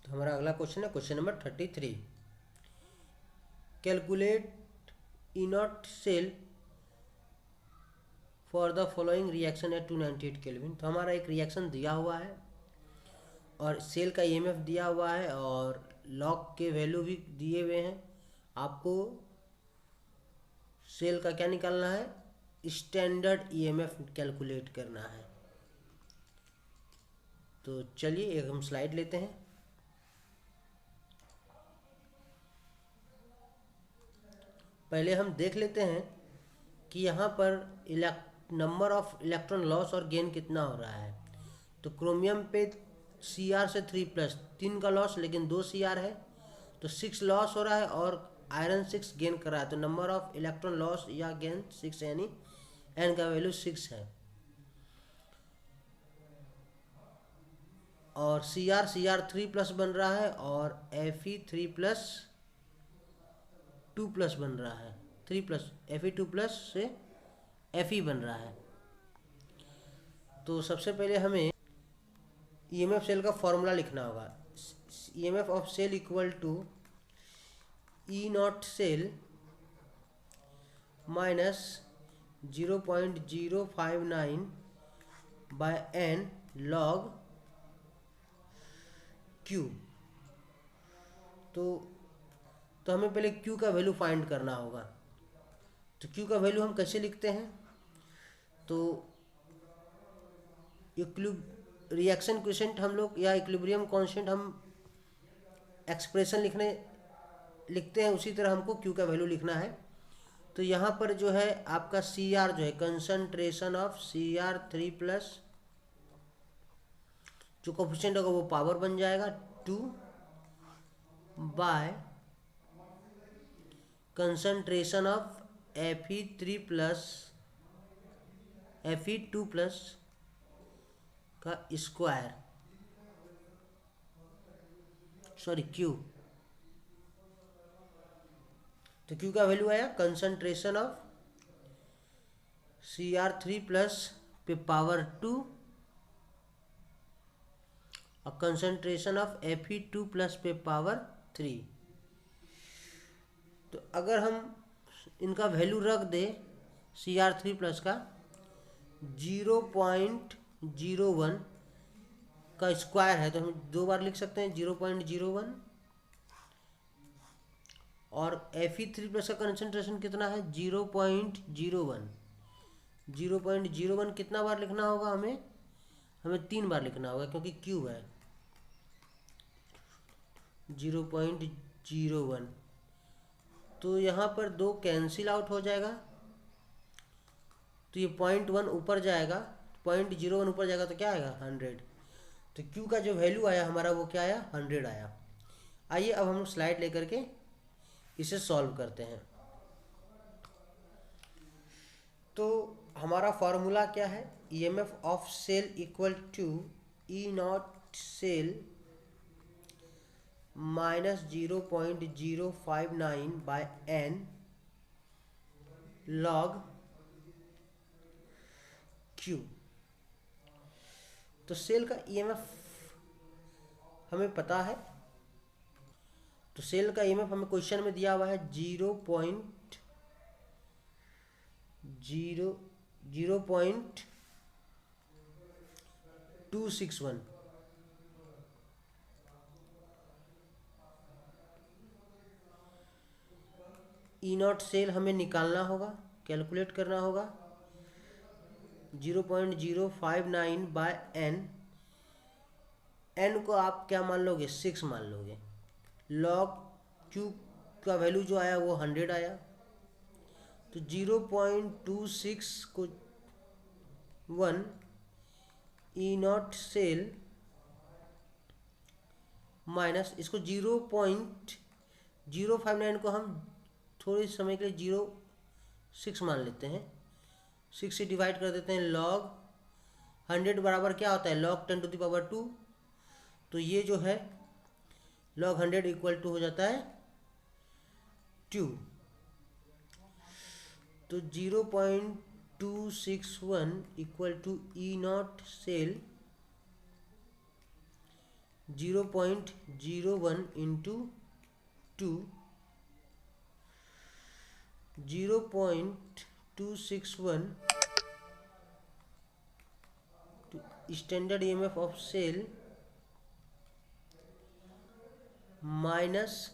तो हमारा अगला क्वेश्चन है question number 33। Calculate E nought cell for the following reaction at 298 Kelvin. तो हमारा एक रिएक्शन दिया हुआ है और सेल का ईएमएफ दिया हुआ है और लॉग के वैल्यू भी दिए हुए हैं। आपको सेल का क्या निकालना है, स्टैंडर्ड ईएमएफ कैलकुलेट करना है। तो चलिए एक हम स्लाइड लेते हैं। पहले हम देख लेते हैं कि यहाँ पर नंबर ऑफ इलेक्ट्रॉन लॉस और गेन कितना हो रहा है। तो क्रोमियम पे Cr से 3+, 3 का लॉस लेकिन 2 Cr है, तो 6 लॉस हो रहा है और आयरन 6 गेन कर रहा है। तो नंबर ऑफ इलेक्ट्रॉन लॉस या गेन 6 यानी n का वैल्यू 6 है। और Cr 3+ बन रहा है और Fe 3+2+ बन रहा है। 3+ Fe2+ से Fe बन रहा है। तो सबसे पहले हमें ईएमएफ सेल का फॉर्मूला लिखना होगा। EMF of cell equal to E nought cell minus 0.059 by n log Q। तो हमें पहले Q का वैल्यू फाइंड करना होगा। तो Q का वैल्यू हम कैसे लिखते हैं, तो रिएक्शन क्वोशिएंट हम लोग या इक्विलिब्रियम कांस्टेंट हम एक्सप्रेशन लिखते हैं, उसी तरह हमको Q का वैल्यू लिखना है। तो यहाँ पर जो है आपका Cr जो है कंसंट्रेशन ऑफ Cr3+, जो कोफिशिएंट होगा वो पावर बन जाएगा 2 bye concentration of Fe3+ Fe2+ का स्क्वायर, सॉरी Q। तो Q का वैल्यू आया कंसंट्रेशन ऑफ Cr3+ पे पावर 2 और कंसंट्रेशन ऑफ Fe2+ पे पावर 3। तो अगर हम इनका वैल्यू रख दे Cr3+ का 0.01 का स्क्वायर है, तो हम 2 बार लिख सकते हैं 0.01। और Fe3+ का कंसंट्रेशन कितना है 0.01। 0.01 कितना बार लिखना होगा हमें 3 बार लिखना होगा क्योंकि Q है 0.01। तो यहाँ पर 2 कैंसिल आउट हो जाएगा, तो ये 0.1 ऊपर जाएगा, 0.01 ऊपर जाएगा तो क्या आएगा 100। तो Q का जो वैल्यू आया हमारा वो क्या आया 100 आया। आइए अब हम स्लाइड लेकर के इसे सॉल्व करते हैं। तो हमारा फॉर्मूला क्या है, EMF of cell equal to E nought cell minus 0.059 by n log Q। तो सेल का ईएमएफ हमें पता है, तो सेल का ईएमएफ हमें क्वेश्चन में दिया हुआ है 0.261। ई नॉट सेल हमें निकालना होगा, कैलकुलेट करना होगा 0.059 बाय n। n को आप क्या मान लोगे 6 मान लोगे। log Q का वैल्यू जो आया वो 100 आया। तो 0.26 को 1 ई नॉट सेल माइनस इसको 0.059 को हम थोड़े समय के लिए 0.6 मान लेते हैं, 6 से डिवाइड कर देते हैं। log 100 बराबर क्या होता है log 10⁻²। तो ये जो है log 100 इक्वल टू हो जाता है 2। तो 0.261 equal to E nought cell 0.01 into 2, 0.261 standard EMF of cell minus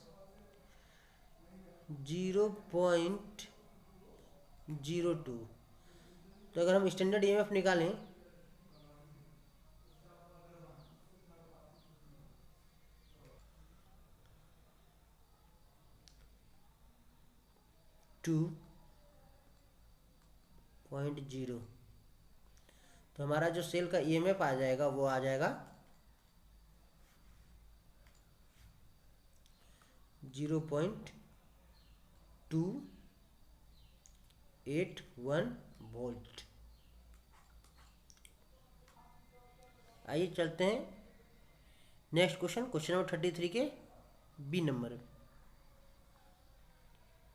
0.02। तो अगर हम स्टैंडर्ड ईएमएफ निकालें टू पॉइंट जीरो, तो हमारा जो सेल का ईएमएफ आ जाएगा वो आ जाएगा 0.281 वोल्ट। आइए चलते हैं नेक्स्ट क्वेश्चन, क्वेश्चन नंबर 33 के B number.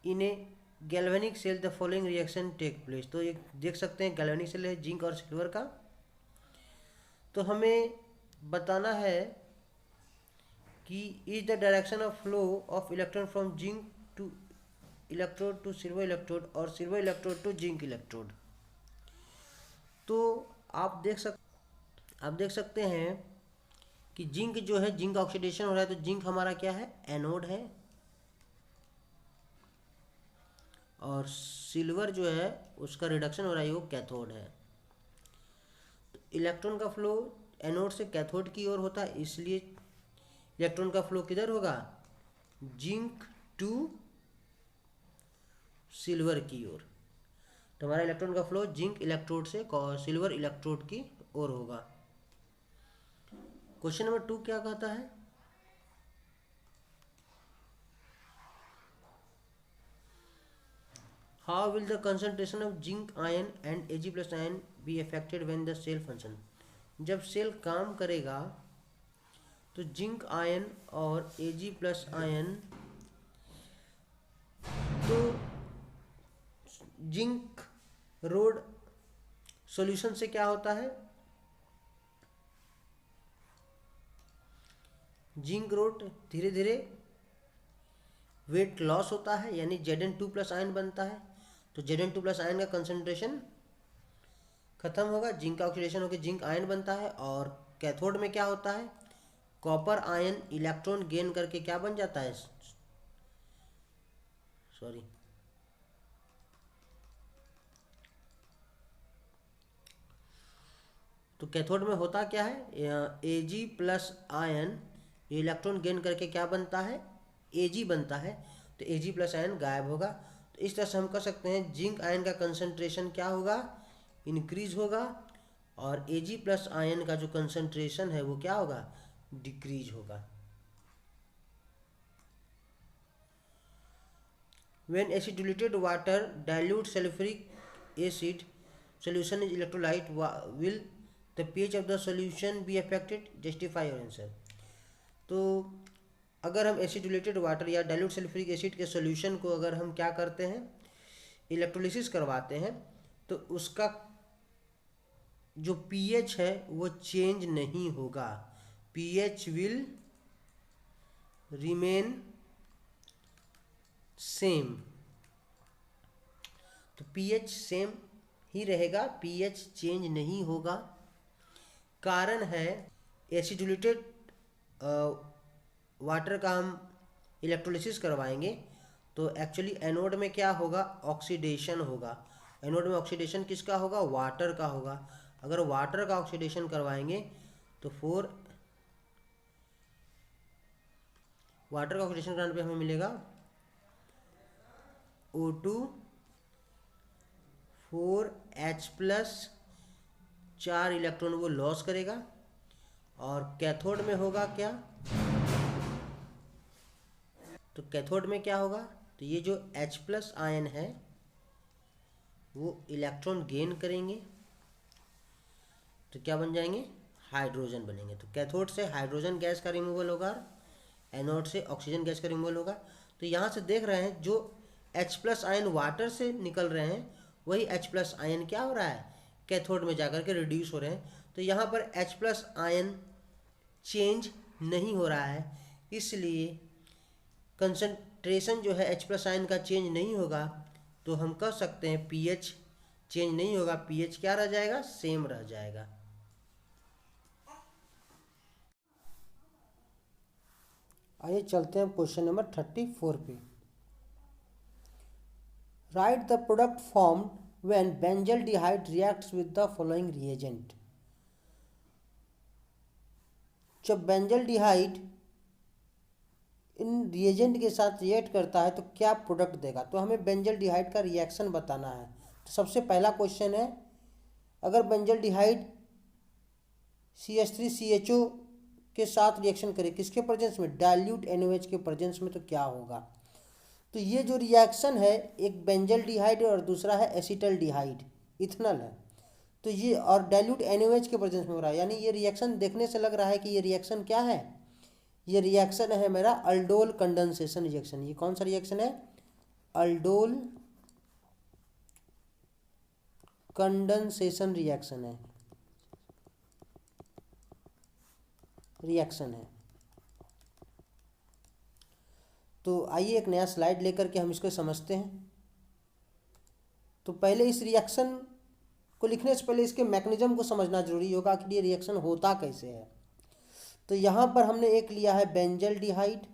In a galvanic cell the following reaction take place. तो ये देख सकते हैं गैल्वेनिक सेल है जिंक और सिल्वर का। तो हमें बताना है कि is the direction of flow of electron from zinc to electrode to silver electrode और silver electrode to zinc electrode. तो आप देख सकते हैं कि जिंक जो है, जिंक ऑक्सीडेशन हो रहा है, तो जिंक हमारा क्या है, एनोड है, और सिल्वर जो है उसका रिडक्शन हो रहा है, वो कैथोड है। तो इलेक्ट्रॉन का फ्लो एनोड से कैथोड की ओर होता है, इसलिए इलेक्ट्रॉन का फ्लो किधर होगा, जिंक टू सिल्वर की ओर। तो हमारा इलेक्ट्रॉन का फ्लो जिंक इलेक्ट्रोड से सिल्वर इलेक्ट्रोड की ओर होगा। क्वेश्चन नंबर 2 क्या कहता है, How will the concentration of zinc ion and Ag plus ion be affected when the cell function? जब सेल काम करेगा तो जिंक आयन और Ag प्लस आयन, तो जिंक रोड सॉल्यूशन से क्या होता है, जिंक रोड धीरे धीरे वेट लॉस होता है, यानी Zn2 प्लस आयन बनता है। तो Zn2 प्लस आयन का कंसंट्रेशन खत्म होगा, जिंक का ऑक्सीडेशन होकर जिंक आयन बनता है, और कैथोड में क्या होता है, कॉपर आयन इलेक्ट्रॉन गेन करके क्या बन जाता है, तो कैथोड में होता क्या है, Ag plus ion electron gain करके क्या बनता है, Ag बनता है, तो Ag प्लस आयन गायब होगा। तो इस तरह से हम कह सकते हैं जिंक आयन का कंसंट्रेशन क्या होगा, इंक्रीज होगा, और Ag प्लस आयन का जो कंसंट्रेशन है वो क्या होगा, डिक्रीज होगा। When acidulated water dilutes sulfuric acid solution is electrolyte, will the pH of the solution be affected? Justify your answer। तो अगर हम एसिडुलेटेड वाटर या डाइल्यूट सल्फ्यूरिक एसिड के सॉल्यूशन को अगर हम क्या करते हैं, इलेक्ट्रोलिसिस करवाते हैं, तो उसका जो पीएच है वो चेंज नहीं होगा, पीएच विल रिमेन सेम। तो पीएच सेम ही रहेगा, पीएच चेंज नहीं होगा। कारण है एसिडुलेटेड वाटर का हम इलेक्ट्रोलिसिस करवाएंगे तो एक्चुअली एनोड में क्या होगा, ऑक्सीडेशन होगा। एनोड में ऑक्सीडेशन किसका होगा, वाटर का होगा। अगर वाटर का ऑक्सीडेशन करवाएंगे तो वाटर का ऑक्सीडेशन कराने पे हमें मिलेगा O2 4H+, 4 इलेक्ट्रॉन वो लॉस करेगा, और कैथोड में होगा क्या, तो कैथोड में क्या होगा, तो ये जो H+ आयन है वो इलेक्ट्रॉन गेन करेंगे, तो क्या बन जाएंगे, हाइड्रोजन बनेंगे। तो कैथोड से हाइड्रोजन गैस का रिमूवल होगा, एनोड से ऑक्सीजन गैस का रिमूवल होगा। तो यहाँ से देख रहे हैं जो H+ आयन वाटर से निकल रहे हैं, वही H+ आयन क्या हो रहा है, कैथोड में जाकर के रिड्यूस हो रहे हैं। तो यहाँ पर H+ आयन चेंज नहीं हो रहा है, इसलिए कंसंट्रेशन जो है H+ आयन का चेंज नहीं होगा, तो हम कह सकते हैं pH चेंज नहीं होगा, pH क्या रह जाएगा, सेम रह जाएगा। आइए चलते हैं क्वेश्चन नंबर 34 पे। Right the product formed when benzaldehyde reacts with the following reagent. जब बेंजल्डिहाइड इन रिएजेंट के साथ रिएक्ट करता है तो क्या प्रोडक्ट देगा, तो हमें बेंजल्डिहाइड का रिएक्शन बताना है। तो सबसे पहला क्वेश्चन है, अगर बेंजल्डिहाइड CH3CHO के साथ रिएक्शन करे किसके प्रेजेंस में, डाइल्यूट NaOH के प्रेजेंस में, तो क्या होगा। तो ये जो रिएक्शन है, एक बेंजल्डिहाइड और दूसरा है एसिटल्डिहाइड, इथेनॉल है। तो ये और डाइल्यूट NaOH के प्रेजेंस में हो रहा है, यानी ये रिएक्शन देखने से लग रहा है कि ये रिएक्शन क्या है, ये रिएक्शन है मेरा अल्डोल कंडेंसेशन रिएक्शन। ये कौन सा रिएक्शन है, अल्डोल कंडेंसेशन रिएक्शन है, तो आइए एक नया स्लाइड लेकर के हम इसको समझते हैं। तो पहले इस रिएक्शन को लिखने से पहले इसके मैकेनिज्म को समझना जरूरी होगा कि ये रिएक्शन होता कैसे है। तो यहाँ पर हमने एक लिया है बेंजल्डिहाइड,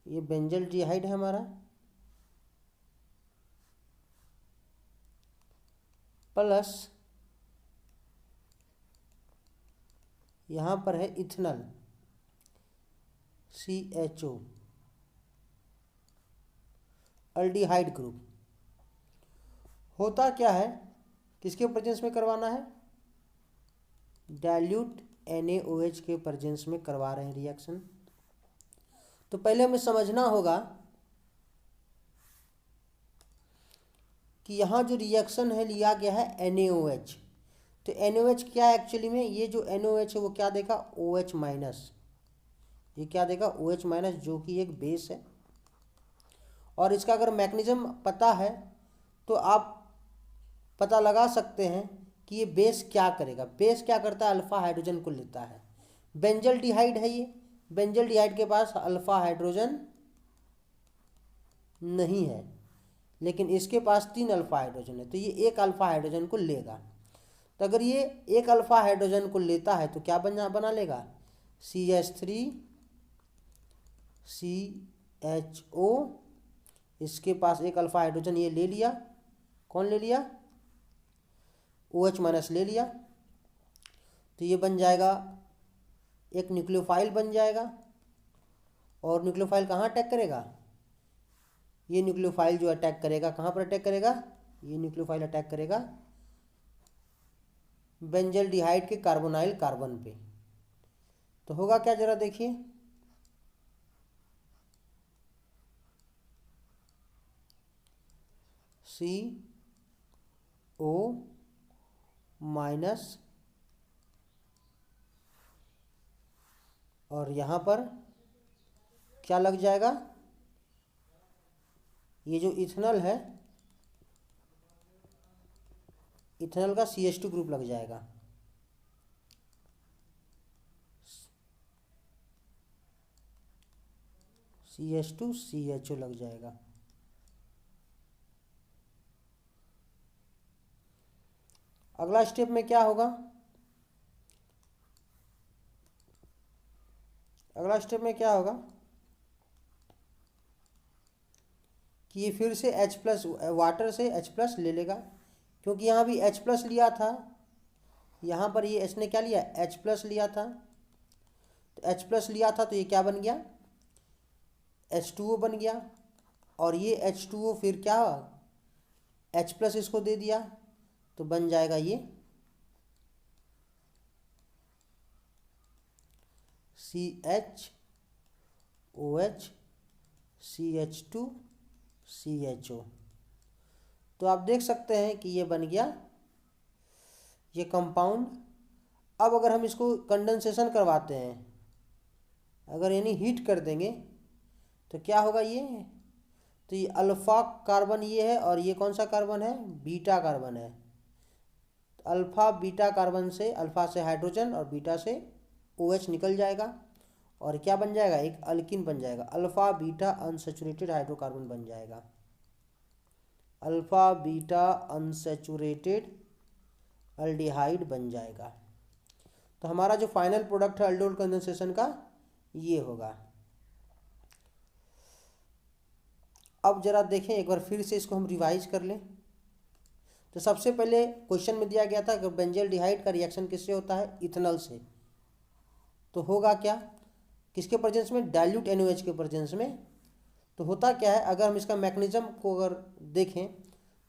ये बेंजल्डिहाइड है हमारा, प्लस यहाँ पर है इथेनॉल CHO, अल्डिहाइड ग्रुप। होता क्या है, किसके प्रेजेंस में करवाना है, डाइल्यूट NaOH के प्रेजेंस में करवा रहे हैं रिएक्शन। तो पहले हमें समझना होगा कि यहाँ जो रिएक्शन है लिया गया है NaOH। तो NaOH क्या है एक्चुअली में, ये जो NaOH है वो क्या देगा, OH माइनस, ये क्या देगा, OH माइनस, जो कि एक बेस है। और इसका अगर मैकेनिज्म पता है तो आप पता लगा सकते हैं कि ये बेस क्या करेगा। बेस क्या करता है, अल्फा हाइड्रोजन को लेता है। बेंजल्डिहाइड है ये, बेंजल्डिहाइड के पास अल्फा हाइड्रोजन नहीं है, लेकिन इसके पास 3 अल्फा हाइड्रोजन है, तो ये एक अल्फा हाइड्रोजन को लेगा। तो अगर ये एक अल्फा हाइड्रोजन को लेता है तो क्या बना लेगा, CH3CHO। इसके पास एक अल्फा हाइड्रोजन ये ले लिया, कौन ले लिया, OH माइनस ले लिया। तो ये बन जाएगा, एक न्यूक्लियोफाइल बन जाएगा। और न्यूक्लियोफाइल कहाँ अटैक करेगा, ये न्यूक्लियोफाइल जो अटैक करेगा कहाँ पर अटैक करेगा, ये न्यूक्लियोफाइल अटैक करेगा बेंजल्डिहाइड के कार्बोनाइल कार्बन पे। तो होगा क्या, जरा देखिए, CO माइनस, और यहाँ पर क्या लग जाएगा, ये जो इथेनॉल है, इथेनॉल का CH2 ग्रुप लग जाएगा। CH2CHO लग जाएगा। अगला स्टेप में क्या होगा, अगला स्टेप में क्या होगा कि ये फिर से H+ वाटर से H+ ले लेगा, क्योंकि यहाँ भी H+ लिया था, यहाँ पर ये H ने क्या लिया, H+ लिया था। तो H+ लिया था तो ये क्या बन गया, H2O बन गया। और ये H2O फिर क्या, H+ इसको दे दिया, तो बन जाएगा ये CHOH CH2CHO। तो आप देख सकते हैं कि ये बन गया ये कंपाउंड। अब अगर हम इसको कंडेंसेशन करवाते हैं, अगर यानी हीट कर देंगे तो क्या होगा ये, तो ये अल्फ़ा कार्बन ये है और ये कौन सा कार्बन है, बीटा कार्बन है। अल्फ़ा बीटा कार्बन से, अल्फ़ा से हाइड्रोजन और बीटा से OH निकल जाएगा और क्या बन जाएगा, एक अल्किन बन जाएगा, अल्फ़ा बीटा अनसैचुरेटेड हाइड्रोकार्बन बन जाएगा, अल्फ़ा बीटा अनसैचुरेटेड अल्डिहाइड बन जाएगा। तो हमारा जो फाइनल प्रोडक्ट है अल्डोल कंडेंसेशन का ये होगा। अब जरा देखें एक बार फिर से इसको हम रिवाइज कर लें। तो सबसे पहले क्वेश्चन में दिया गया था कि बेंजल्डिहाइड का रिएक्शन किससे होता है, इथेनॉल से। तो होगा क्या, किसके प्रेजेंस में, डाइल्यूट NaOH के प्रेजेंस में। तो होता क्या है, अगर हम इसका मैकेनिज्म को अगर देखें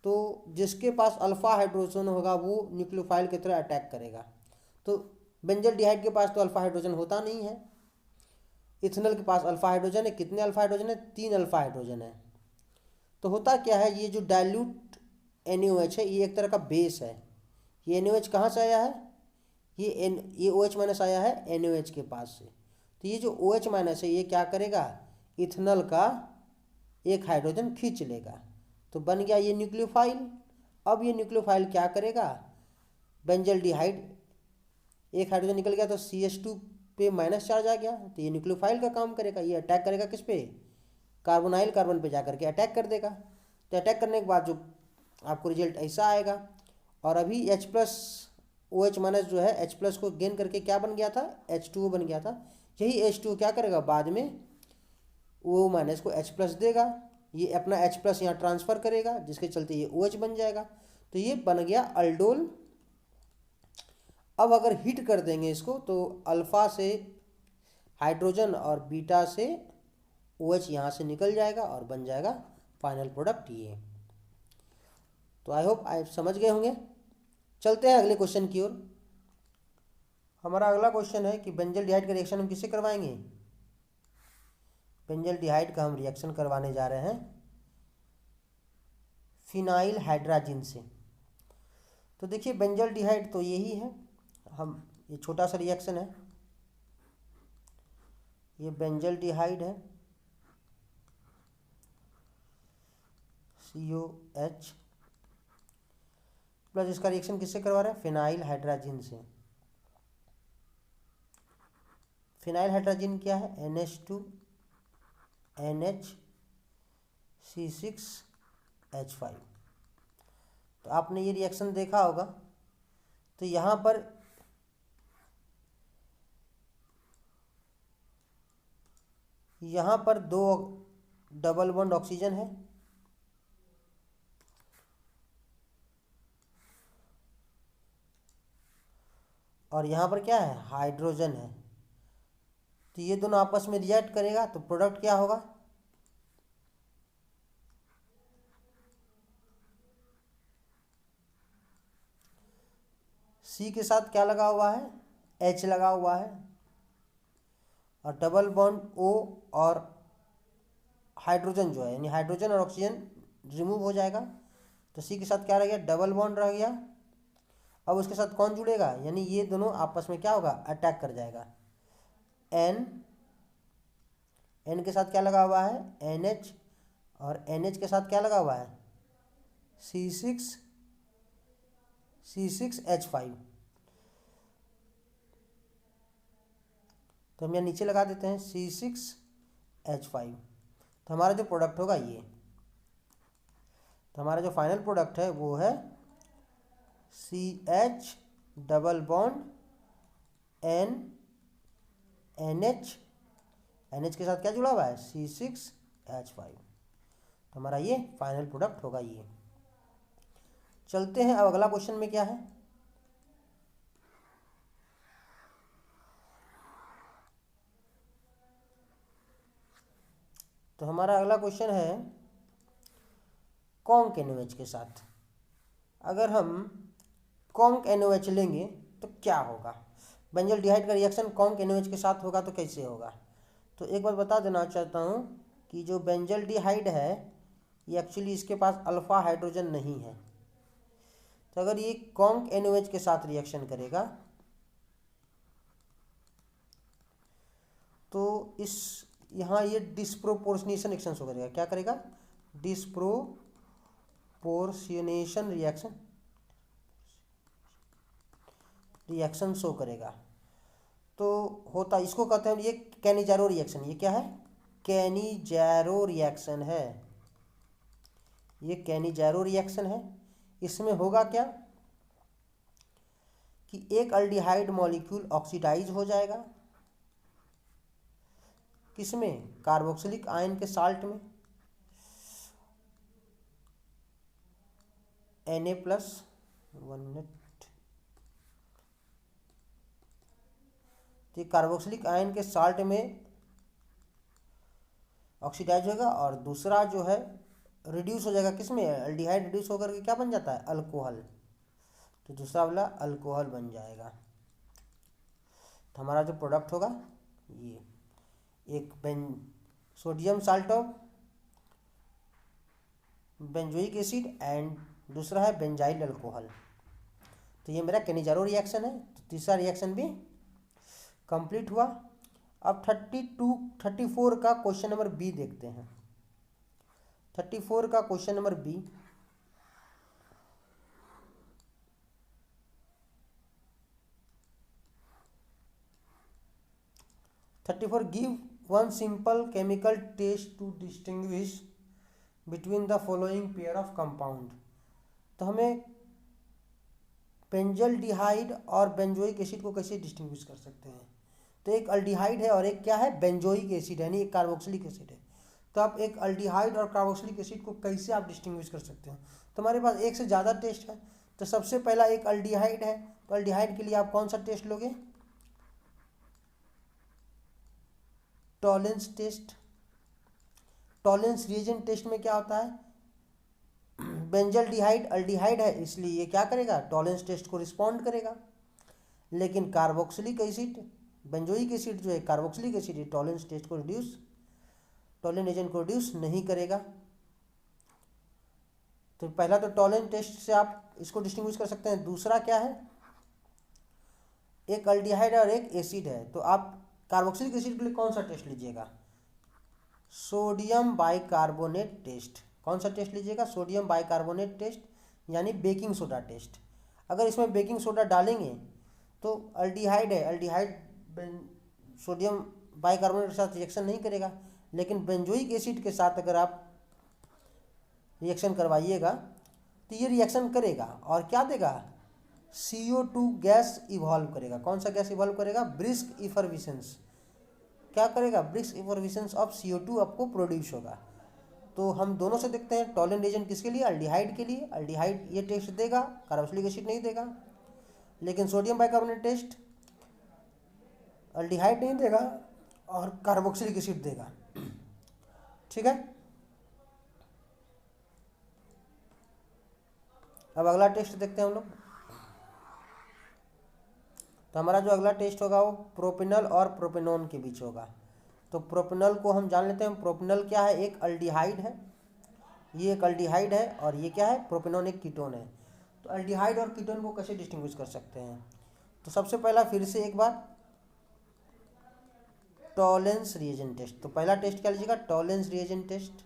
तो जिसके पास अल्फ़ा हाइड्रोजन होगा वो न्यूक्लियोफाइल की तरह अटैक करेगा। तो बेंजल्डिहाइड के पास तो अल्फ़ा हाइड्रोजन होता नहीं है, इथेनॉल के पास अल्फ़ा हाइड्रोजन है। कितने अल्फ़ा हाइड्रोजन है, 3 अल्फ़ा हाइड्रोजन है। तो होता क्या है, ये जो डाइल्यूट NaOH है ये एक तरह का बेस है। ये NaOH कहाँ से आया है, ये OH माइनस आया है NaOH के पास से। तो ये जो OH माइनस है ये क्या करेगा, इथेनॉल का एक हाइड्रोजन खींच लेगा, तो बन गया ये न्यूक्लियोफाइल। अब ये न्यूक्लियोफाइल क्या करेगा, बेंजल्डिहाइड एक हाइड्रोजन निकल गया तो CH2 पे माइनस चार्ज आ गया, तो ये न्यूक्लियोफाइल का काम करेगा, ये अटैक करेगा किस पे, कार्बोनाइल कार्बन पे जाकर के अटैक कर देगा। तो अटैक करने के बाद जो आपको रिजल्ट ऐसा आएगा। और अभी H+OH माइनस जो है H+ को गेन करके क्या बन गया था, H2O बन गया था। यही H2O क्या करेगा, बाद में O माइनस को H+ देगा, ये अपना H+ यहाँ ट्रांसफ़र करेगा जिसके चलते ये OH बन जाएगा। तो ये बन गया अल्डोल। अब अगर हीट कर देंगे इसको तो अल्फ़ा से हाइड्रोजन और बीटा से OH यहाँ से निकल जाएगा और बन जाएगा फाइनल प्रोडक्ट ये। तो आई होप आप समझ गए होंगे। चलते हैं अगले क्वेश्चन की ओर। हमारा अगला क्वेश्चन है कि बेंजल्डिहाइड का रिएक्शन हम किससे करवाएंगे, बेंजल्डिहाइड का हम रिएक्शन करवाने जा रहे हैं फिनाइल हाइड्राजिन से। तो देखिए बेंजल्डिहाइड तो यही है, हम ये छोटा सा रिएक्शन है, ये बेंजल्डिहाइड है COH प्लस इसका रिएक्शन किससे करवा रहे हैं, फिनाइल हाइड्राजिन से। फिनाइल हाइड्राजिन क्या है, NH2 NHC6H5। तो आपने ये रिएक्शन देखा होगा। तो यहाँ पर 2 डबल बॉन्ड ऑक्सीजन है और यहाँ पर क्या है, हाइड्रोजन है। तो ये दोनों आपस में रिएक्ट करेगा तो प्रोडक्ट क्या होगा, C के साथ क्या लगा हुआ है, H लगा हुआ है और डबल बॉन्ड O और हाइड्रोजन जो है, यानी हाइड्रोजन और ऑक्सीजन रिमूव हो जाएगा। तो C के साथ क्या रह गया, डबल बॉन्ड रह गया। अब उसके साथ कौन जुड़ेगा, यानी ये दोनों आपस में क्या होगा, अटैक कर जाएगा। N के साथ क्या लगा हुआ है, NH और NH के साथ क्या लगा हुआ है, C6H5। तो हम यहाँ नीचे लगा देते हैं C6H5। तो हमारा जो प्रोडक्ट होगा ये, तो हमारा जो फाइनल प्रोडक्ट है वो है CH डबल बॉन्ड NH के साथ क्या जुड़ा हुआ है, C6H5। तो हमारा ये फाइनल प्रोडक्ट होगा ये। चलते हैं अब अगला क्वेश्चन में क्या है। तो हमारा अगला क्वेश्चन है कॉन्क NaOH के साथ। अगर हम कॉन्क NaOH लेंगे तो क्या होगा, बेंजल्डिहाइड का रिएक्शन कॉन्क NaOH के साथ होगा तो कैसे होगा। तो एक बार बता देना चाहता हूँ कि जो बेंजल्डिहाइड है ये एक्चुअली इसके पास अल्फ़ा हाइड्रोजन नहीं है। तो अगर ये कॉन्क NaOH के साथ रिएक्शन करेगा तो यहाँ ये डिस्प्रोपोर्शनेशन रिएक्शन शो करेगा। क्या करेगा? डिस्प्रोपोर्शनेशन रिएक्शन शो करेगा। तो होता, इसको कहते हैं, ये कैनिजारो रिएक्शन। ये क्या है? कैनिजारो रिएक्शन है। ये कैनिजारो रिएक्शन है। इसमें होगा क्या कि एक अल्डिहाइड मॉलिक्यूल ऑक्सीडाइज हो जाएगा। किसमें? कार्बोक्सिलिक आयन के साल्ट में, Na+1 मिनट। तो कार्बोक्सिलिक आयन के साल्ट में ऑक्सीडाइज होगा और दूसरा जो है रिड्यूस हो जाएगा। किसमें? अल्डिहाइड रिड्यूस होकर के क्या बन जाता है? अल्कोहल। तो दूसरा वाला अल्कोहल बन जाएगा। तो हमारा जो प्रोडक्ट होगा ये एक sodium salt of benzoic acid and दूसरा है बेंजाइल अल्कोहल। तो ये मेरा कैनिजारो रिएक्शन है। तो तीसरा रिएक्शन भी कंप्लीट हुआ। अब 34 का क्वेश्चन नंबर बी देखते हैं। 34 का question number B. Give one simple chemical test to distinguish between the following pair of compound. तो हमें बेंजल्डिहाइड और बेंजोइक एसिड को कैसे डिस्टिंग्विश कर सकते हैं? तो एक अल्डिहाइड है और एक क्या है? बेंजोइक एसिड है, यानी एक कार्बोक्सिलिक एसिड है। तो आप एक अल्डिहाइड और कार्बोक्सिलिक एसिड को कैसे आप डिस्टिंग्विश कर सकते हो? तो हमारे पास एक से ज़्यादा टेस्ट है। तो सबसे पहला एक अल्डिहाइड है, तो अल्डिहाइड के लिए आप कौन सा टेस्ट लोगे? Tollens test. Tollens reagent test में क्या होता है? बेंजल्डिहाइड अल्डिहाइड है, इसलिए ये क्या करेगा? टॉलेंस टेस्ट को रिस्पॉन्ड करेगा। लेकिन कार्बोक्सिलिक एसिड, बेंजोइक एसिड जो है कार्बोक्सिलिक एसिड है, टॉलेंस टेस्ट को टॉलेंट एजेंट को रिड्यूस नहीं करेगा। तो पहला तो टॉलेंट टेस्ट से आप इसको डिस्टिंग्विश कर सकते हैं। दूसरा क्या है? एक अल्डिहाइड और एक एसिड है, तो आप कार्बोक्सिलिक एसिड के लिए कौन सा टेस्ट लीजिएगा? Sodium bicarbonate test. कौन सा टेस्ट लीजिएगा? सोडियम बाइकार्बोनेट टेस्ट, यानी बेकिंग सोडा टेस्ट। अगर इसमें बेकिंग सोडा डालेंगे तो अल्डिहाइड है, अल्डिहाइड सोडियम बाइकार्बोनेट के साथ रिएक्शन नहीं करेगा। लेकिन बेंजोइक एसिड के साथ अगर आप रिएक्शन करवाइएगा तो ये रिएक्शन करेगा और क्या देगा? CO2 गैस इवॉल्व करेगा। कौन सा गैस इवॉल्व करेगा? ब्रिस्क इफर्विसेंस। क्या करेगा? ब्रिस्क इफर्विसेंस ऑफ CO2 आपको प्रोड्यूस होगा। तो हम दोनों से देखते हैं। टॉलेंट एजेंट किसके लिए? अल्डिहाइड के लिए। अल्डिहाइड ये टेस्ट देगा, कार्बोक्सिलिक एसिड नहीं देगा। लेकिन सोडियम बाइकार्बोनेट टेस्ट अल्डिहाइड नहीं देगा और कार्बोक्सिलिक एसिड देगा। ठीक है। अब अगला टेस्ट देखते हैं हम लोग। तो हमारा जो अगला टेस्ट होगा वो प्रोपेनॉल और प्रोपेनोन के बीच होगा। तो प्रोपेनॉल को हम जान लेते हैं। प्रोपेनॉल क्या है? एक अल्डिहाइड है, ये एक अल्डिहाइड है और ये क्या है? प्रोपेनोन एक कीटोन है। तो अल्डिहाइड और कीटोन को कैसे डिस्टिंग्विश कर सकते हैं? तो सबसे पहला फिर से एक बार टॉलेंस रिएजेंट टेस्ट। तो पहला टेस्ट क्या लीजिएगा? Tollens reagent test.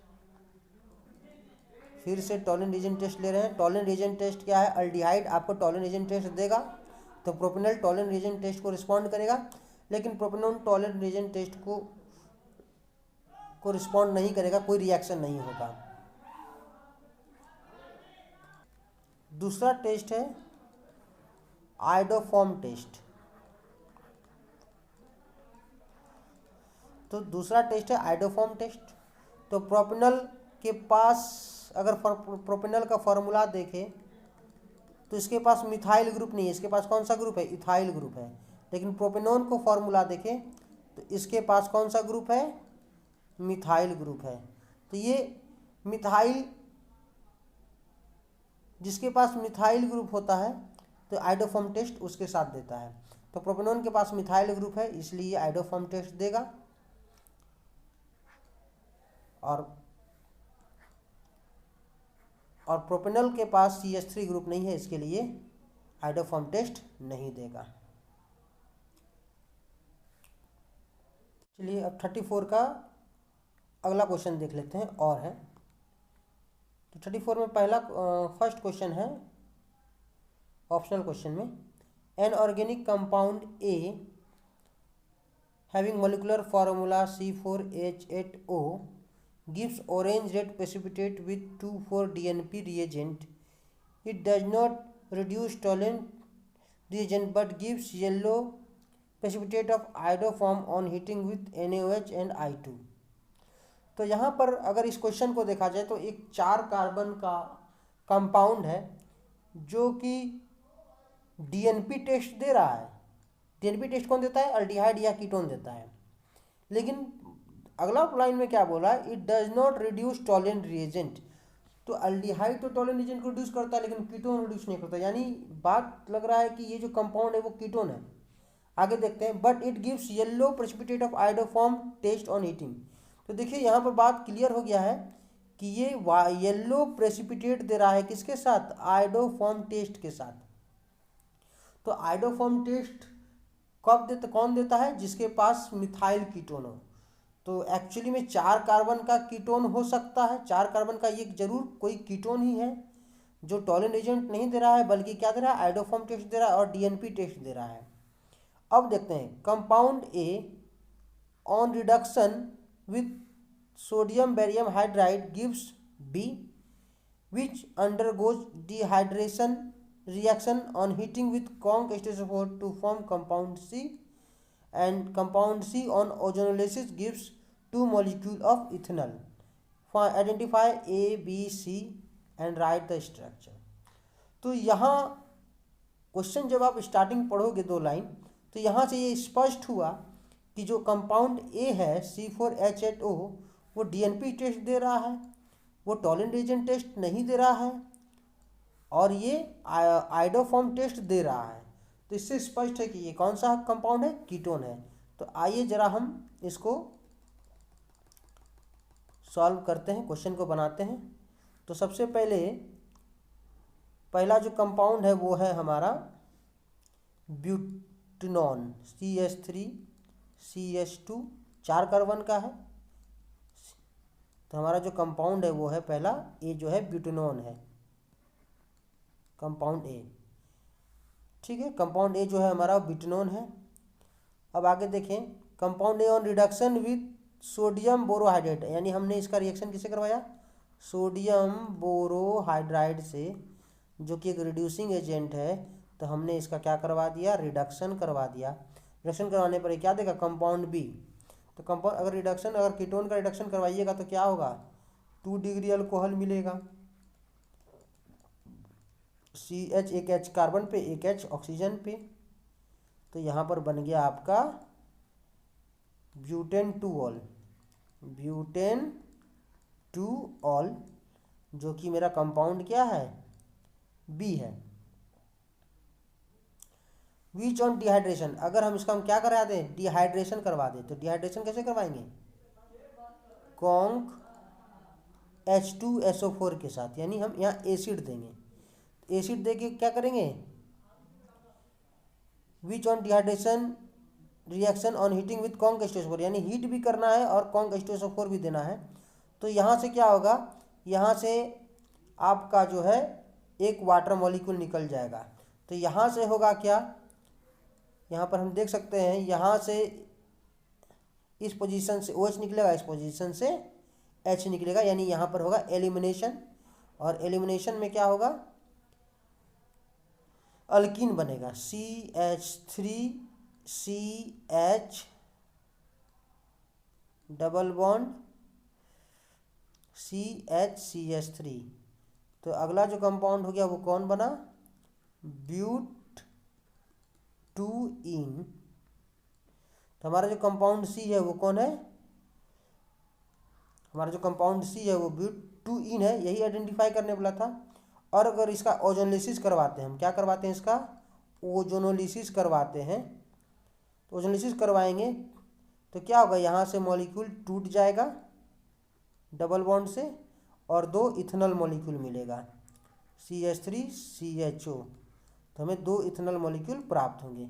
फिर से टॉलेंट रिएजेंट टेस्ट ले रहे हैं। टॉलेंट रिएजेंट टेस्ट क्या है? अल्डिहाइड आपको टॉलेंट रिएजेंट टेस्ट देगा तो प्रोपेनॉल टॉलेंट रिएजेंट टेस्ट को रिस्पॉन्ड करेगा। लेकिन प्रोपेनॉल टॉलेंट रिएजेंट टेस्ट को रिस्पॉन्ड नहीं करेगा, कोई रिएक्शन नहीं होगा। दूसरा टेस्ट है आयोडोफॉर्म टेस्ट। तो दूसरा टेस्ट है आयोडोफॉर्म टेस्ट। तो प्रोपेनॉल के पास अगर प्रोपेनॉल का फॉर्मूला देखें तो इसके पास मिथाइल ग्रुप नहीं है, इसके पास कौन सा ग्रुप है? इथाइल ग्रुप है। लेकिन प्रोपेनोन को फॉर्मूला देखें तो इसके पास कौन सा ग्रुप है? मिथाइल ग्रुप है। तो ये मिथाइल, जिसके पास मिथाइल ग्रुप होता है तो आयोडोफॉर्म टेस्ट उसके साथ देता है। तो प्रोपेनोन के पास मिथाइल ग्रुप है, इसलिए आयोडोफॉर्म टेस्ट देगा। और प्रोपेनॉल के पास CH3 ग्रुप नहीं है, इसके लिए आयोडोफॉर्म टेस्ट नहीं देगा। चलिए अब 34 का अगला क्वेश्चन देख लेते हैं और है। तो 34 में पहला फर्स्ट क्वेश्चन है ऑप्शनल क्वेश्चन में, an organic compound A having molecular formula C4H8O gives orange red precipitate with 2,4-DNP reagent. It does not reduce tolerant reagent but gives yellow precipitate of iodoform on heating with NaOH and I2. तो यहाँ पर अगर इस question को देखा जाए तो एक 4 कार्बन का कंपाउंड है जो कि डीएनपी टेस्ट दे रहा है। डीएनपी टेस्ट कौन देता है? अल्डिहाइड या कीटोन देता है। लेकिन अगला लाइन में क्या बोला है? It does not reduce tolerant reagent. तो अल्डिहाइड तो टॉलरेंट रिएजेंट को रिड्यूस करता है लेकिन कीटोन रिड्यूस नहीं करता, यानी बात लग रहा है कि ये जो कंपाउंड है वो कीटोन है। आगे देखते हैं, but it gives yellow precipitate of iodoform test on heating. तो देखिए यहाँ पर बात क्लियर हो गया है कि ये येलो प्रेसिपिटेट दे रहा है किसके साथ? आयोडोफॉर्म टेस्ट के साथ। तो आयोडोफॉर्म टेस्ट कब देता, कौन देता है? जिसके पास मिथाइल कीटोन हो। तो एक्चुअली में 4 कार्बन का कीटोन हो सकता है, 4 कार्बन का ये जरूर कोई कीटोन ही है जो टॉलरेंट एजेंट नहीं दे रहा है बल्कि क्या दे रहा है? आयोडोफॉर्म टेस्ट दे रहा है और डीएनपी टेस्ट दे रहा है। अब देखते हैं, compound A on reduction with sodium barium hydride gives B which undergoes dehydration reaction on heating with conc H2SO4 to form compound C, and compound C on ozonolysis gives 2 molecules of ethanol. Identify A, B, C and write the structure. तो यहाँ question जब आप starting पढ़ोगे 2 line तो यहाँ से ये स्पष्ट हुआ कि जो कंपाउंड ए है C4H8O वो डीएनपी टेस्ट दे रहा है, वो टॉलरेंट एजेंट टेस्ट नहीं दे रहा है और ये आयोडोफॉर्म टेस्ट दे रहा है। तो इससे स्पष्ट है कि ये कौन सा कंपाउंड है? कीटोन है। तो आइए जरा हम इसको सॉल्व करते हैं, क्वेश्चन को बनाते हैं। तो सबसे पहले पहला जो कंपाउंड है वो है हमारा ब्यूटेनॉन CH3CH2, 4 कार्बन का है। तो हमारा जो कंपाउंड है वो है पहला ए जो है ब्यूटेनॉन है, कंपाउंड ए। ठीक है, कंपाउंड ए जो है हमारा ब्यूटेनॉन है। अब आगे देखें, compound A on reduction with sodium borohydrate, यानी हमने इसका रिएक्शन किससे करवाया? सोडियम बोरोहाइड्राइड से, जो कि एक रिड्यूसिंग एजेंट है। तो हमने इसका क्या करवा दिया? रिडक्शन करवा दिया। रिडक्शन करवाने पर क्या देगा? Compound B. तो कंपाउंड अगर रिडक्शन, अगर कीटोन का रिडक्शन करवाइएगा तो क्या होगा? 2 डिग्री अल्कोहल मिलेगा। CH एक H कार्बन पे, एक H ऑक्सीजन पे। तो यहाँ पर बन गया आपका ब्यूटेन टू ऑल, जो कि मेरा कंपाउंड क्या है? बी है। विच ऑन डिहाइड्रेशन, अगर हम इसका क्या करा दें? डिहाइड्रेशन करवा दें। तो डिहाइड्रेशन कैसे करवाएंगे? कॉन्क H2SO4 के साथ, यानी हम यहाँ एसिड देंगे। एसिड देके क्या करेंगे? Which on dehydration reaction on heating with conc H2SO4, यानी हीट भी करना है और कॉन्क H2SO4 भी देना है। तो यहाँ से क्या होगा? यहाँ से आपका जो है एक वाटर मॉलिक्यूल निकल जाएगा। तो यहाँ से होगा क्या? यहाँ पर हम देख सकते हैं, यहाँ से इस पोजीशन से OH निकलेगा, इस पोजीशन से H निकलेगा, यानी यहाँ पर होगा एलिमिनेशन। और एलिमिनेशन में क्या होगा? अल्कीन बनेगा, CH3CH डबल बॉन्ड CH3। तो अगला जो कंपाउंड हो गया वो कौन बना? ब्यूट-2-इन। तो हमारा जो कंपाउंड सी है वो कौन है? हमारा जो कंपाउंड सी है वो ब्यूट-2-इन है, यही आइडेंटिफाई करने वाला था। और अगर इसका ओजोनोलिसिस करवाते हैं, हम क्या करवाते हैं? इसका ओजोनोलिसिस करवाते हैं। तो ओजोनोलिसिस करवाएंगे तो क्या होगा? यहाँ से मॉलिक्यूल टूट जाएगा डबल बॉन्ड से और 2 इथेनॉल मॉलिक्यूल मिलेगा, CH3CHO। तो हमें 2 इथेनॉल मॉलिक्यूल प्राप्त होंगे।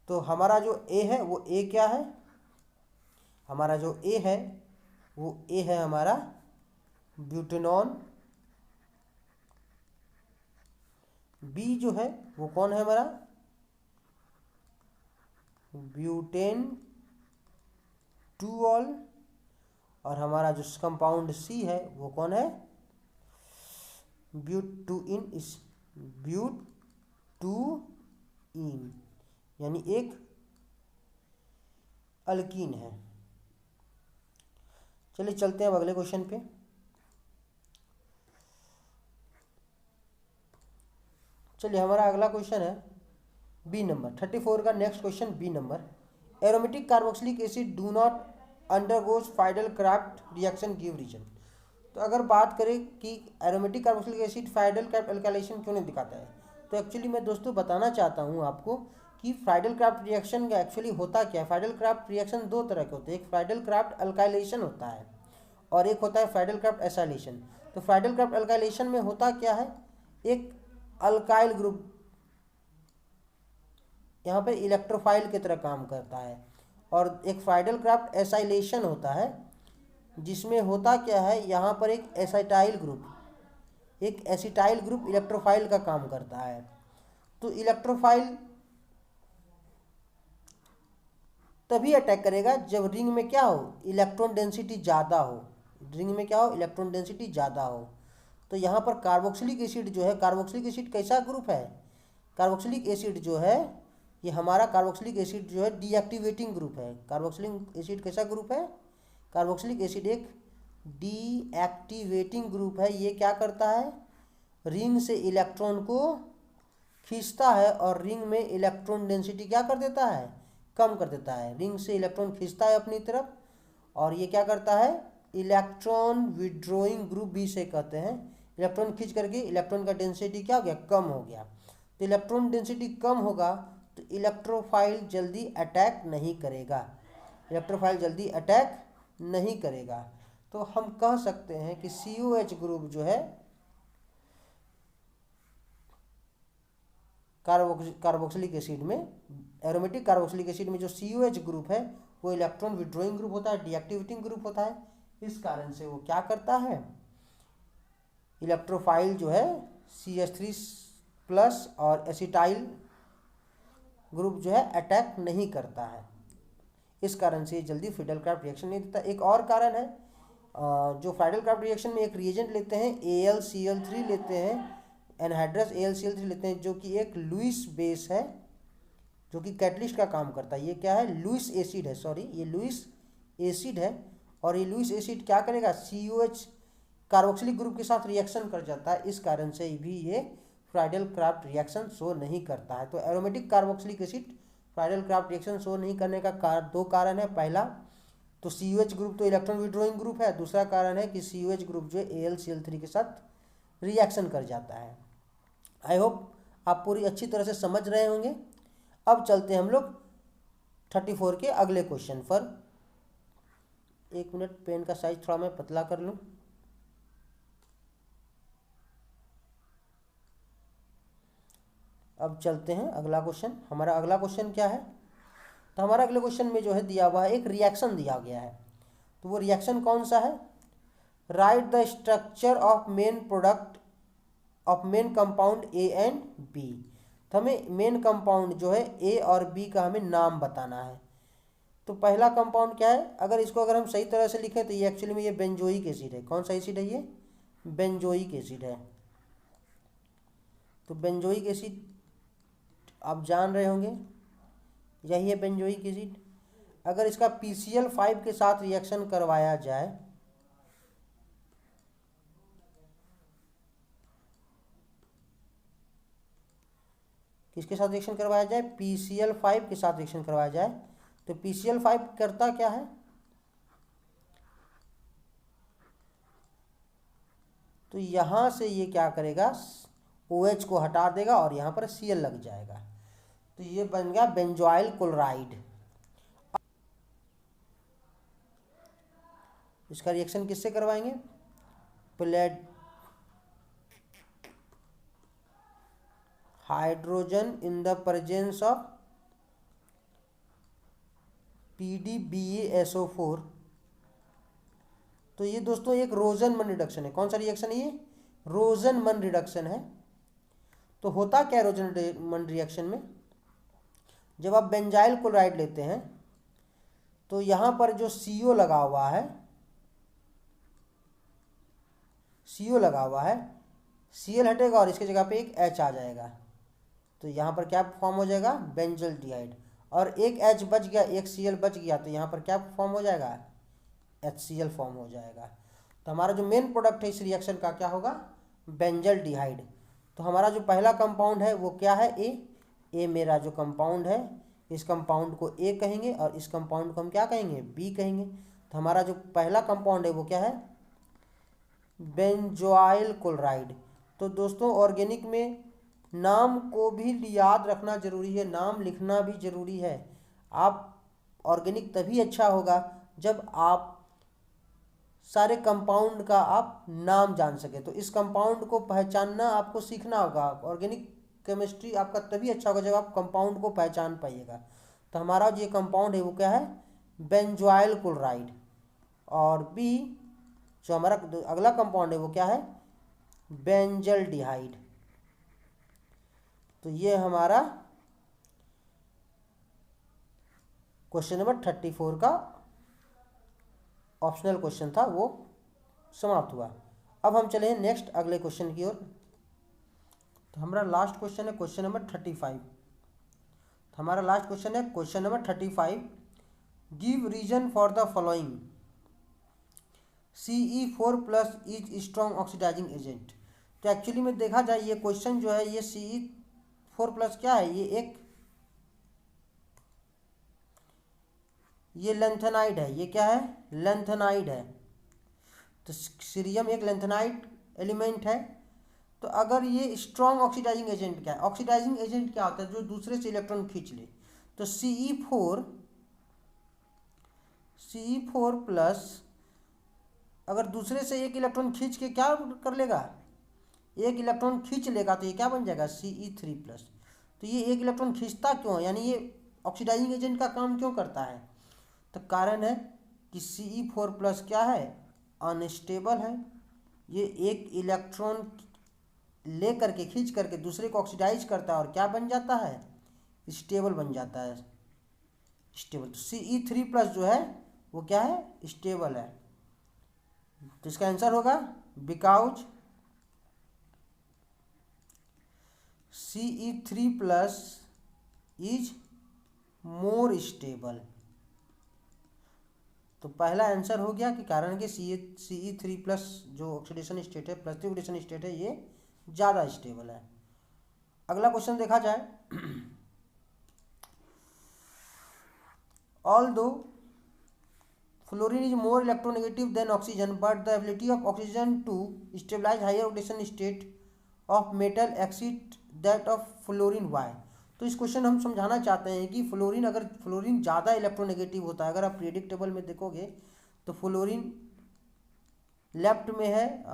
तो हमारा जो ए है वो ए क्या है? हमारा जो ए है वो ए है हमारा ब्यूटेनॉन, बी जो है वो कौन है हमारा ब्यूटेन टूऑल, और हमारा जो कंपाउंड सी है वो कौन है ब्यूट टू इन, इस ब्यूट टू इन, यानी एक अल्कीन है। चलिए चलते हैं अब अगले क्वेश्चन पे। चलिए हमारा अगला क्वेश्चन है बी नंबर 34 का next question B number, aromatic carboxylic acid do not undergoes Friedel Craft reaction, give reason. तो अगर बात करें कि aromatic carboxylic acid Friedel Craft alkylation क्यों नहीं दिखाता है, तो एक्चुअली मैं दोस्तों बताना चाहता हूँ आपको कि फ्राइडल क्राफ्ट रिएक्शन का एक्चुअली होता क्या है। फ्राइडल क्राफ्ट रिएक्शन दो तरह के होते हैं, एक फ्राइडल क्राफ्ट अल्काइलेशन होता है और एक होता है फ्राइडल क्राफ्ट एसाइलेशन। तो फ्राइडल क्राफ्ट अल्काइलेशन में होता क्या है, एक अल्काइल ग्रुप यहाँ पे इलेक्ट्रोफाइल की तरह काम करता है, और एक फ्राइडल क्राफ्ट एसाइलेशन होता है जिसमें होता क्या है, यहाँ पर एक एसिटाइल ग्रुप इलेक्ट्रोफाइल का काम करता है। तो इलेक्ट्रोफाइल तभी अटैक करेगा जब रिंग में क्या हो, इलेक्ट्रॉन डेंसिटी ज़्यादा हो, रिंग में क्या हो, इलेक्ट्रॉन डेंसिटी ज़्यादा हो। तो यहाँ पर कार्बोक्सिलिक एसिड जो है, कार्बोक्सिलिक एसिड कैसा ग्रुप है, कार्बोक्सिलिक एसिड जो है ये हमारा कार्बोक्सिलिक एसिड जो है डीएक्टिवेटिंग ग्रुप है। कार्बोक्सिलिक एसिड कैसा ग्रुप है, कार्बोक्सिलिक एसिड एक डीएक्टिवेटिंग ग्रुप है। ये क्या करता है, रिंग से इलेक्ट्रॉन को खींचता है और रिंग में इलेक्ट्रॉन डेंसिटी क्या कर देता है, कम कर देता है। रिंग से इलेक्ट्रॉन खींचता है अपनी तरफ, और ये क्या करता है, इलेक्ट्रॉन विड्रॉइंग ग्रुप भी से कहते हैं। इलेक्ट्रॉन खींच करके इलेक्ट्रॉन का डेंसिटी क्या हो गया, कम हो गया। तो इलेक्ट्रॉन डेंसिटी कम होगा तो इलेक्ट्रोफाइल जल्दी अटैक नहीं करेगा, इलेक्ट्रोफाइल जल्दी अटैक नहीं करेगा। तो हम कह सकते हैं कि COH ग्रुप जो है कार्बोक्सिलिक एसिड में, एरोमेटिक कार्बोक्सिलिक एसिड में जो COH ग्रुप है वो इलेक्ट्रॉन विड्रॉइंग ग्रुप होता है, डीएक्टिवेटिंग ग्रुप होता है। इस कारण से वो क्या करता है, इलेक्ट्रोफाइल जो है CH3+ और एसिटाइल ग्रुप जो है अटैक नहीं करता है। इस कारण से जल्दी फ्राइडल क्राफ्ट रिएक्शन नहीं देता। एक और कारण है, जो फ्राइडल क्राफ्ट रिएक्शन में एक रिएजेंट लेते हैं AlCl3 लेते हैं, एनहाइड्रस AlCl3 लेते हैं, जो कि एक लुईस बेस है जो कि कैटलिस्ट का काम करता है। ये क्या है, लुईस एसिड है, सॉरी ये लुईस एसिड है। और ये लुईस एसिड क्या करेगा, COH कार्बोक्सिलिक ग्रुप के साथ रिएक्शन कर जाता है। इस कारण से भी ये फ्राइडल क्राफ्ट रिएक्शन शो नहीं करता है। तो aromatic carboxylic acid Friedl craft reaction show नहीं करने का दो कारण है। पहला तो COH ग्रुप तो इलेक्ट्रॉन विड्रॉइंग ग्रुप है, दूसरा कारण है कि COH ग्रुप जो है AlCl3 के साथ रिएक्शन कर जाता है। आई होप आप पूरी अच्छी तरह से समझ रहे होंगे। अब चलते हैं हम लोग 34 के अगले क्वेश्चन पर। एक मिनट, पेन का साइज थोड़ा मैं पतला कर लूँ। अब चलते हैं अगला क्वेश्चन। हमारा अगला क्वेश्चन क्या है, तो हमारा अगले क्वेश्चन में जो है दिया हुआ है, एक रिएक्शन दिया गया है। तो वो रिएक्शन कौन सा है, right the structure of main product of main compound A and B। तो हमें मेन कंपाउंड जो है A और B का हमें नाम बताना है। तो पहला कंपाउंड क्या है, अगर हम सही तरह से लिखें तो ये एक्चुअली में ये बेंजोइक एसिड है। कौन सा एसिड है, ये बेंजोइक एसिड है। तो बेंजोइक एसिड आप जान रहे होंगे, यही है बेंजोइक एसिड। अगर इसका PCl5 के साथ रिएक्शन करवाया जाए, किसके साथ रिएक्शन करवाया जाए, PCl5 के साथ रिएक्शन करवाया जाए, तो PCl5 करता क्या है, तो यहाँ से ये क्या करेगा, OH को हटा देगा और यहाँ पर Cl लग जाएगा। तो ये बन गया बेंजोइल क्लोराइड। इसका रिएक्शन किससे करवाएंगे, plate hydrogen in the presence of PdBaSO4 तो ये दोस्तों एक रोजनमन रिडक्शन है। कौन सा रिएक्शन है ये? रोजनमन रिडक्शन है। तो होता क्या है रोजनमन रिएक्शन में? जब आप बेंजाइल क्लोराइड लेते हैं तो यहाँ पर जो CO लगा हुआ है, CO लगा हुआ है, Cl हटेगा और इसके जगह पे एक H आ जाएगा। तो यहाँ पर क्या फॉर्म हो जाएगा? बेंजल्डिहाइड। और एक H बच गया, एक Cl बच गया, तो यहाँ पर क्या फॉर्म हो जाएगा? HCl फॉर्म हो जाएगा। तो हमारा जो मेन प्रोडक्ट है इस रिएक्शन का क्या होगा? बेंजल्डिहाइड। तो हमारा जो पहला कंपाउंड है वो क्या है? ए मेरा जो कंपाउंड है, इस कंपाउंड को ए कहेंगे और इस कंपाउंड को हम क्या कहेंगे? बी कहेंगे। तो हमारा जो पहला कंपाउंड है वो क्या है? Benzoyl chloride. तो दोस्तों ऑर्गेनिक में नाम को भी याद रखना जरूरी है, नाम लिखना भी जरूरी है। आप ऑर्गेनिक तभी अच्छा होगा जब आप सारे कंपाउंड का आप नाम जान सके। तो इस कंपाउंड को पहचानना आपको सीखना होगा। ऑर्गेनिक केमिस्ट्री आपका तभी अच्छा होगा जब आप कंपाउंड को पहचान पाइएगा। तो हमारा जो कंपाउंड है वो क्या है? Benzoyl chloride. और बी जो हमारा अगला कंपाउंड है वो क्या है? बेंजल्डिहाइड। तो ये हमारा क्वेश्चन नंबर 34 का ऑप्शनल क्वेश्चन था, वो समाप्त हुआ। अब हम चले नेक्स्ट अगले क्वेश्चन की ओर। तो हमारा लास्ट क्वेश्चन है क्वेश्चन नंबर 35। तो हमारा लास्ट क्वेश्चन है question number 35। Give reason for the following. Ce4+ is strong oxidising agent. तो एक्चुअली में देखा जाए ये क्वेश्चन जो है, ये Ce4+ क्या है? ये लेंथेनाइड है। ये क्या है? लेंथेनाइड है। तो सीरियम एक लेंथेनाइड एलिमेंट है। तो अगर ये स्ट्रॉन्ग ऑक्सीडाइजिंग एजेंट क्या है? ऑक्सीडाइजिंग एजेंट क्या होता है? जो दूसरे से इलेक्ट्रॉन खींच ले। तो Ce4+ अगर दूसरे से एक इलेक्ट्रॉन खींच के क्या कर लेगा? एक इलेक्ट्रॉन खींच लेगा, तो ये क्या बन जाएगा? Ce3+। तो ये एक इलेक्ट्रॉन खींचता क्यों है? यानी ये ऑक्सीडाइजिंग एजेंट का काम क्यों करता है? तो कारण है कि Ce4+ क्या है? अनस्टेबल है। ये एक इलेक्ट्रॉन ले करके खींच करके दूसरे को ऑक्सीडाइज करता है और क्या बन जाता है? स्टेबल बन जाता है। स्टेबल। तो Ce3+ जो है वो क्या है? स्टेबल है। तो इसका आंसर होगा because Ce3+ is more stable. तो पहला आंसर हो गया कि कारण कि Ce3+ जो ऑक्सीडेशन स्टेट है, प्लस ऑक्सीडेशन स्टेट है, ये ज़्यादा स्टेबल है। अगला क्वेश्चन देखा जाए। Although fluorine is more electronegative than oxygen, but the ability of oxygen to stabilise higher oxidation state of metal exceed that of fluorine. Why? तो इस क्वेश्चन हम समझाना चाहते हैं कि अगर फ्लोरीन ज़्यादा इलेक्ट्रोनेगेटिव होता है, अगर आप पीरियोडिक टेबल में देखोगे तो फ्लोरीन लेफ्ट में है,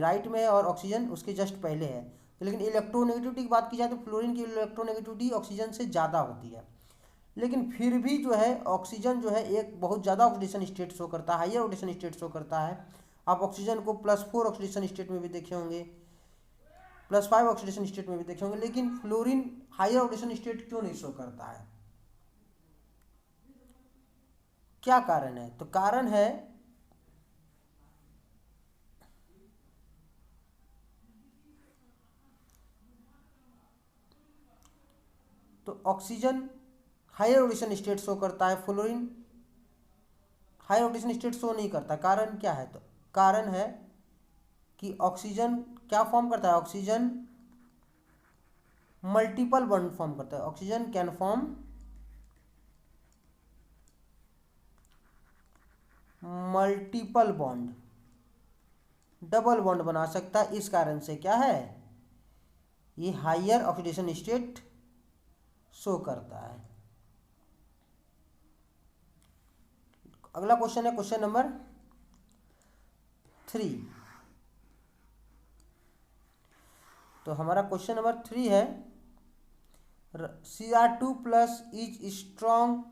राइट में है और ऑक्सीजन उसके जस्ट पहले है। तो लेकिन इलेक्ट्रोनेगेटिविटी की बात की जाए तो फ्लोरीन की इलेक्ट्रोनेगेटिविटी ऑक्सीजन से ज़्यादा होती है। लेकिन फिर भी जो है ऑक्सीजन जो है एक बहुत ज़्यादा ऑक्सीडेशन स्टेट शो करता है, हाइयर ऑक्सीडेशन स्टेट शो करता है। आप ऑक्सीजन को +4 ऑक्सीडेशन स्टेट में भी देखे होंगे, +5 ऑक्सीडेशन स्टेट में भी देखे होंगे। लेकिन फ्लोरीन हाइयर ऑक्सीडेशन स्टेट क्यों नहीं शो करता है? क्या कारण है? तो कारण है तो oxygen higher oxidation state show करता है, fluorine higher oxidation state show नहीं करता। कारण क्या है? तो कारण है कि ऑक्सीजन क्या फॉर्म करता है? ऑक्सीजन मल्टीपल बॉन्ड फॉर्म करता है। Oxygen can form multiple bond, double bond बना सकता है। इस कारण से क्या है? ये हायर ऑक्सीडेशन स्टेट शो करता है। अगला क्वेश्चन है क्वेश्चन नंबर 3। तो हमारा क्वेश्चन नंबर 3 है Cr2+ is strong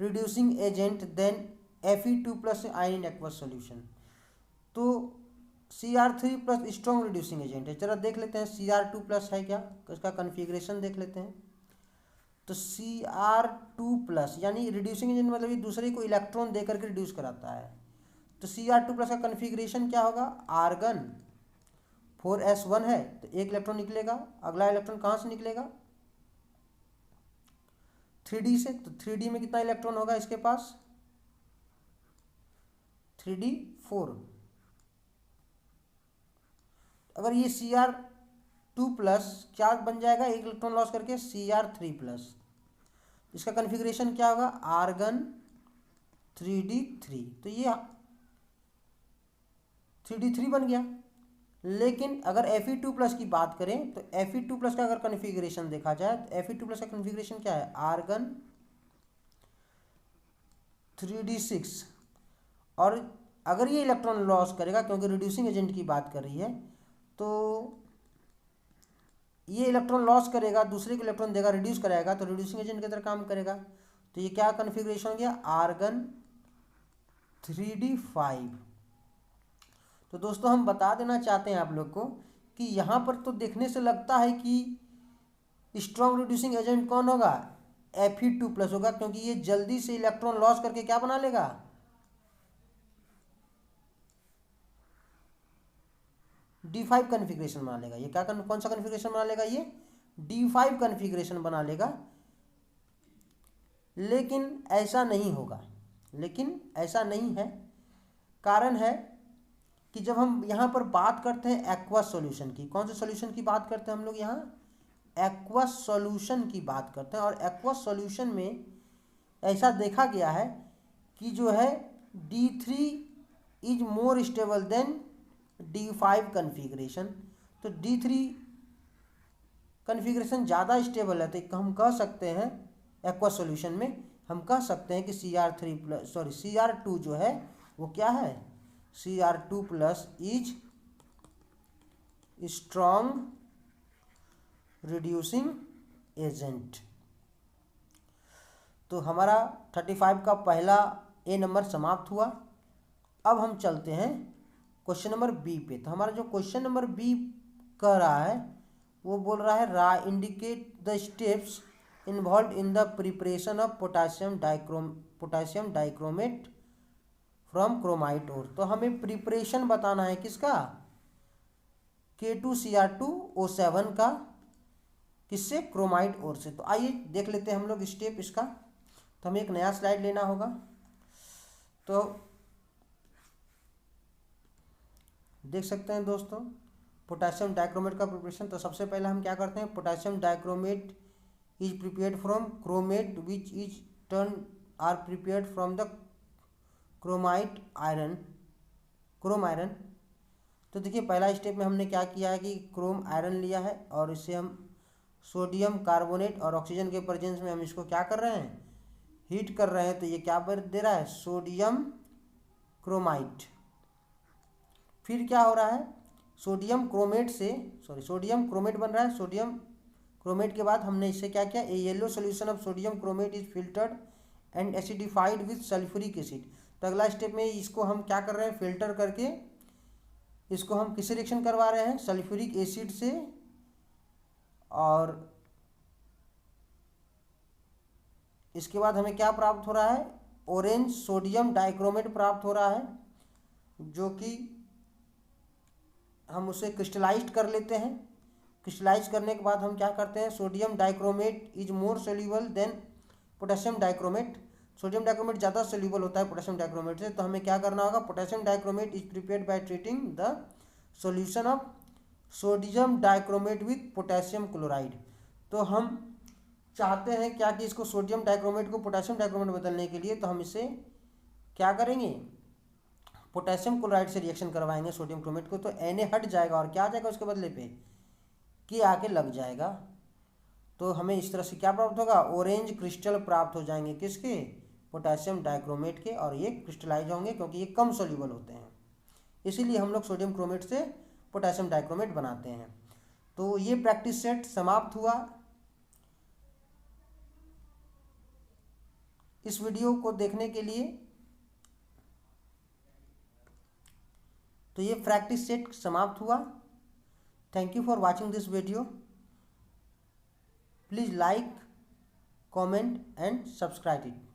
reducing agent than Fe2+ ion in aqueous solution. तो Cr3 plus strong reducing agent है। चलो देख लेते हैं Cr2 प्लस है क्या, इसका कन्फिग्रेशन देख लेते हैं। तो Cr2 प्लस यानी रिड्यूसिंग एजेंट मतलब ये दूसरे को इलेक्ट्रॉन दे करके रिड्यूस कराता है। तो Cr2 प्लस का कन्फिग्रेशन क्या होगा, आर्गन 4s1 है तो एक इलेक्ट्रॉन निकलेगा, अगला इलेक्ट्रॉन कहाँ से निकलेगा 3d से। तो 3d में कितना इलेक्ट्रॉन होगा इसके पास 3d4। अगर ये Cr2 प्लस क्या बन जाएगा, एक इलेक्ट्रॉन लॉस करके Cr3 प्लस, इसका कन्फिग्रेशन क्या होगा आर्गन 3d3। तो ये 3d3 बन गया। लेकिन अगर Fe2 प्लस की बात करें तो Fe2 प्लस का अगर कन्फिग्रेशन देखा जाए तो Fe2 प्लस का कन्फिग्रेशन क्या है आर्गन 3d6। और अगर ये इलेक्ट्रॉन लॉस करेगा, क्योंकि रिड्यूसिंग एजेंट की बात कर रही है, तो ये इलेक्ट्रॉन लॉस करेगा, दूसरे को इलेक्ट्रॉन देगा, रिड्यूस कराएगा, तो रिड्यूसिंग एजेंट की तरह काम करेगा। तो ये क्या कन्फिग्रेशन हो गया आर्गन 3d5। तो दोस्तों हम बता देना चाहते हैं आप लोग को कि यहाँ पर तो देखने से लगता है कि स्ट्रॉन्ग रिड्यूसिंग एजेंट कौन होगा Fe2 प्लस होगा, क्योंकि ये जल्दी से इलेक्ट्रॉन लॉस करके क्या बना लेगा D5 कन्फिग्रेशन बना लेगा। ये क्या कौन सा कन्फिग्रेशन बना लेगा, ये D5 कन्फिग्रेशन बना लेगा। लेकिन ऐसा नहीं होगा, लेकिन ऐसा नहीं है। कारण है कि जब हम यहाँ पर बात करते हैं एक्वस सॉल्यूशन की, कौन से सॉल्यूशन की बात करते हैं हम लोग यहाँ एक्वस सॉल्यूशन की बात करते हैं। और एक्वस सॉल्यूशन में ऐसा देखा गया है कि जो है D3 is more stable then D5 configuration. तो D3 कन्फिग्रेशन ज़्यादा स्टेबल है, तो हम कह सकते हैं एक्वस सॉल्यूशन में हम कह सकते हैं कि Cr2 जो है वो क्या है Cr2 plus is strong reducing agent. तो हमारा 35 का पहला ए नंबर समाप्त हुआ। अब हम चलते हैं क्वेश्चन नंबर बी पे। तो हमारा जो क्वेश्चन नंबर बी कह रहा है वो बोल रहा है indicate the steps involve in the preparation of potassium dichromate from chromite ore. तो हमें प्रिपरेशन बताना है किसका K2Cr2O7 का, किससे क्रोमाइट ओर से। तो आइए देख लेते हैं हम लोग स्टेप इसका। तो हमें एक नया स्लाइड लेना होगा। तो देख सकते हैं दोस्तों पोटेशियम डाइक्रोमेट का प्रिपरेशन। तो सबसे पहले हम क्या करते हैं, potassium dichromate is prepared from chromate which is turn are prepared from the chrome iron. तो देखिए पहला स्टेप में हमने क्या किया है कि क्रोम आयरन लिया है और इससे हम सोडियम कार्बोनेट और ऑक्सीजन के प्रेजेंस में हम इसको क्या कर रहे हैं हीट कर रहे हैं। तो ये क्या दे रहा है सोडियम क्रोमाइट। फिर क्या हो रहा है सोडियम क्रोमेट बन रहा है। सोडियम क्रोमेट के बाद हमने इससे क्या किया, a yellow solution of sodium chromate is filtered and acidified with sulphuric acid. तो अगला स्टेप में इसको हम क्या कर रहे हैं फिल्टर करके इसको हम किससे रिएक्शन करवा रहे हैं सल्फ्यूरिक एसिड से। और इसके बाद हमें क्या प्राप्त हो रहा है ऑरेंज सोडियम डाइक्रोमेट प्राप्त हो रहा है, जो कि हम उसे क्रिस्टलाइज्ड कर लेते हैं। क्रिस्टलाइज करने के बाद हम क्या करते हैं sodium dichromate is more soluble than potassium dichromate. Sodium dichromate ज़्यादा सोल्यूबल होता है पोटेशियम डाइक्रोमेट से। तो हमें क्या करना होगा potassium dichromate is prepared by treating the solution of sodium dichromate with potassium chloride. तो हम चाहते हैं क्या कि इसको सोडियम डाइक्रोमेट को पोटेशियम डाइक्रोमेट बदलने के लिए, तो हम इसे क्या करेंगे पोटेशियम क्लोराइड से रिएक्शन करवाएंगे सोडियम क्रोमेट को। तो Na हट जाएगा और क्या आ जाएगा उसके बदले पे K आके लग जाएगा। तो हमें इस तरह से क्या प्राप्त होगा ऑरेंज क्रिस्टल प्राप्त हो जाएंगे किसके पोटेशियम डाइक्रोमेट के। और ये क्रिस्टलाइज होंगे क्योंकि ये कम सोल्यूबल होते हैं, इसीलिए हम लोग सोडियम क्रोमेट से पोटेशियम डाइक्रोमेट बनाते हैं। तो ये प्रैक्टिस सेट समाप्त हुआ। इस वीडियो को देखने के लिए तो ये प्रैक्टिस सेट समाप्त हुआ। Thank you for watching this video. Please like, comment and subscribe it.